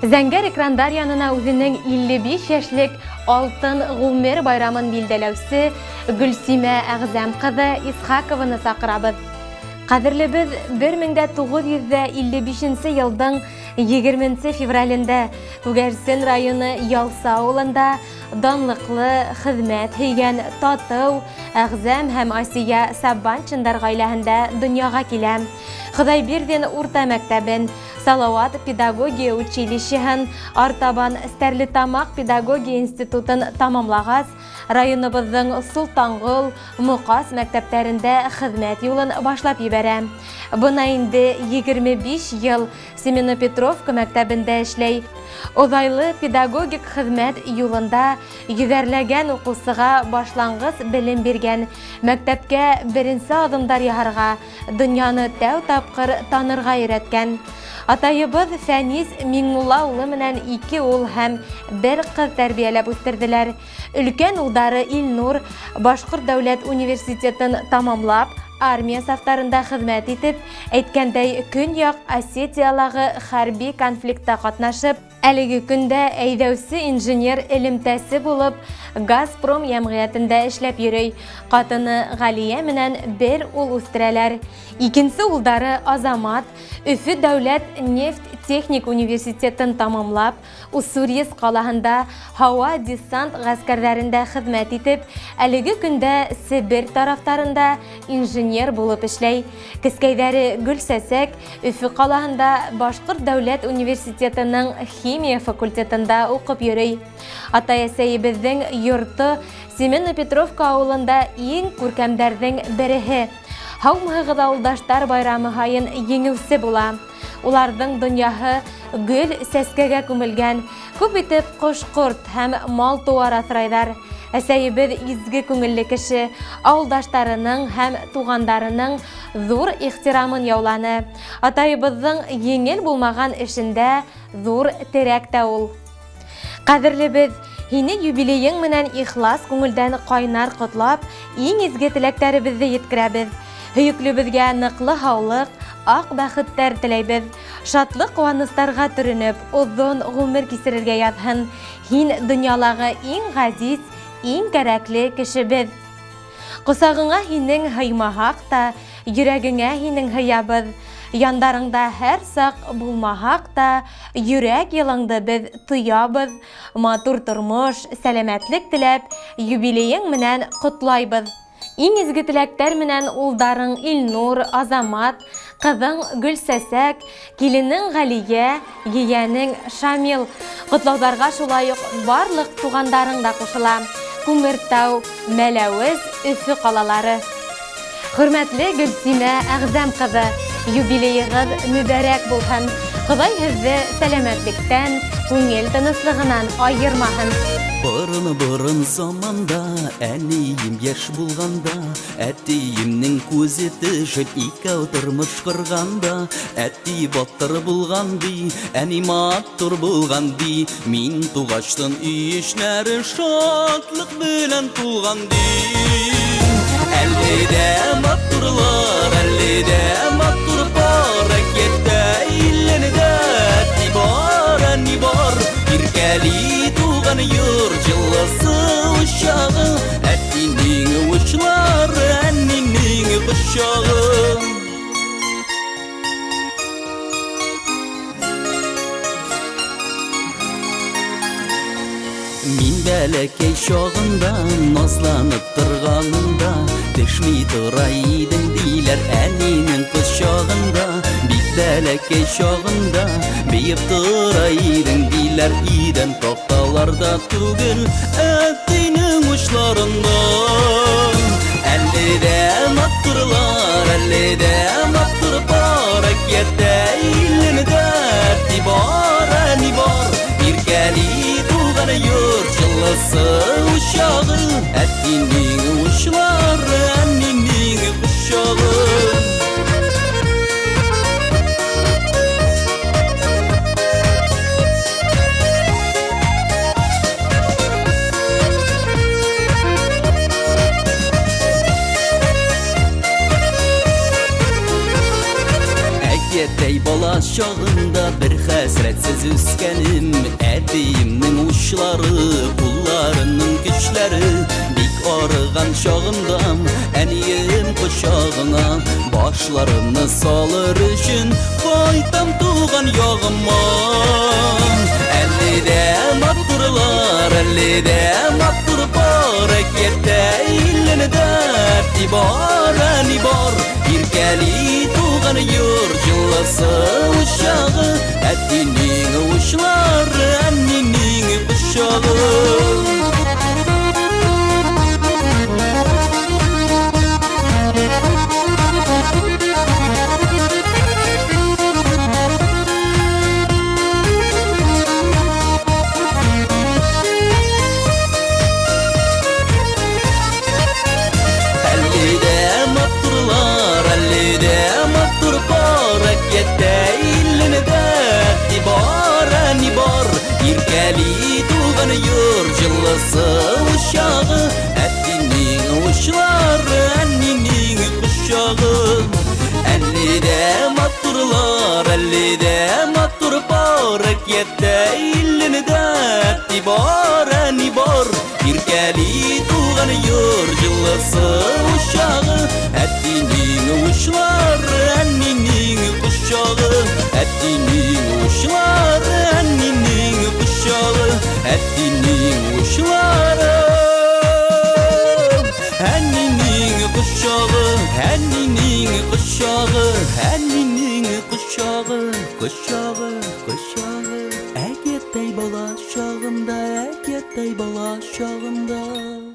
Зәңгәр экрандар янына үзенең 55 яшьлек алтын гомер байрамын билдәләүче Гөлсимә Әгъзәм кызы Исхакованы сакырабыз. Кадерлебез 1955 елның 20 февралендә Күгәрсен районы Ялса авылында данлыклы хезмәт һөйгән Татыу Әгъзәм һәм Асия Сабанчындар гаиләһендә дөньяга килә. Худайбердин урта мәктәбен, Салават педагогия училищеһын, Артабан Стәрлетамак педагогия институтын тамамлагач, районыбызның Султангол, Мукас мәктәпләрендә хезмәт юлын башлап ибәрә. Бына инде 25 ел Семенопетровка мәктәбендә эшләй. Озайлы педагогик хезмәт юлында йөзәрләгән укучыга башлангыч белем биргән, мәктәпкә беренче адымдар яһарга, дөньяны тәү тапкыр танырга өйрәткән. Атайыбыз Фәнис Миңнулла улы менән 2 ул һәм 1 кыз тәрбияләп үстерделәр. Өлкән улдары Илнур Башкорт дәүләт университетын тамамлап, армия сафтарында хезмәт итеп, әйткәндәй Көньяк Осетиядагы хәрби конфликтта катнашып, әлеге көндә әйдәүче инженер элемтәсе булып, Газпром җәмгыятендә эшләп йөрий. Катыны Галия менән 1 ул үстерәләр. Икенче улдары Азамат Өфе дәүләт нефть техник университетын тамамлап, Уссурийск калаһында һава десант гаскәрләрендә хезмәт итеп, әлеге көндә Себер тарафтарында инженер булып эшләй. Кескәйдәре Гөлсәсәк Өфе калаһында Башкорт дәүләт университетының химия факультетында укып йөрий. Ата-әсәебезнең йорты Семенопетровка авылында иң күркәмдәрнең береһе. Һаумыгыз авылдаштар байрамы һайын еңеүсе була. Уларның дөньяһы гөл сәскәгә күмелгән, күп итеп кош-корт һәм мал-туар асрайдар. Әсәебез изге күңелле кеше, авылдаштарының һәм тугандарының зур ихтирамын яуланы. Атайыбызның еңел булмаган эшендә зур терәк тә ул. Кадерлебез, һине юбилеең менән ихлас күңелдән кайнар котлап, иң изге теләктәребезне yetkерәбез. Һөйөклебезгә ныклы һаулык, ак бәхеттәр теләйбез. Шатлык куанычларга төренеп, озын гомер кисерергә язһын. Һин дөньялагы иң газиз, иң кәрәкле кешебез. Косагыңа һинең һыймаһак та, йөрәгеңә һинең һыябыз. Яндарыңда һәр сак булмаһак та, йөрәк йылыңды без тоябыз. Матур тормыш, сәламәтлек теләп, юбилеең менән котлайбыз. Иң изге теләктәр менән улдарың Илнур, Азамат, кызың Гөлсәсәк, киленең Галия, yeğәнең Шамил. Котлауларга шулай ук барлык тугандарың да кушыла. Күмертау, Мәләвез, Өфе калалары. Хөрмәтле Гөлсимә Әгъзәм кызы, юбилеегыз мүбәрәк булһын. Ходай һезне сәламәтлектән, күңел тынычлыгынан айырмаһын. Бырын заманда, әнием яш булганда, әтиемнең күзе төшеп икәү тормыш корганда, әти батыр булган ди, әни матур булган ди, мин тугачтын иешнәре шатлык белән тулган ди. Әлледә матурлар, әлледә матур бар, әкиәттә илленедә әти бар, әни бар, иркәли туган йорт җылысы учагы, әтинең учлары, әнинең кочагы. Мин бәләкәй чагында, назланып торганында, төшми тора идең диләр әнинең кочагында. Бик бәләкәй чагында, биеп тора идең диләр идән такталарда түгел, әтинең учларында. Әлледә матурлар, әлледә матур бар, әкиәттә илленедә әти бар, әни бар, иркәли йорт җылысы учагы, әтинең учлары, әнинең кочагы. Əgərdəy bala şağında bir həsrətsiz üskənim Ədiyimnin uçları, qullarının güçləri Dik arıqan şağındam, əniyim quşağına Başlarını salır üçün, qaytam tuğan yağıma Əllidə matdurlar, əllidə matdur bar Əgərdə illini dərdi bar, əni bar Bir gəli tuğan yur, cıllası uşağı Ədinin uşları, əninin quşağı Bir gəli tuğan yur, cıllası uşağı Ədinin uşları, əninin quşağı Əllidə matdurlar, əllidə matdur bar Əgərdə illini dərdi bar, əni bar Bir gəli tuğan yur, cıllası uşağı Ədinin uşları, əninin quşağı Ədinin uşları, əninin quşağı Ədinin uşları Əninin quşağı Əninin quşağı Əninin quşağı Quşağı, quşağı Əgərdəy bala şağında Əgərdəy bala şağında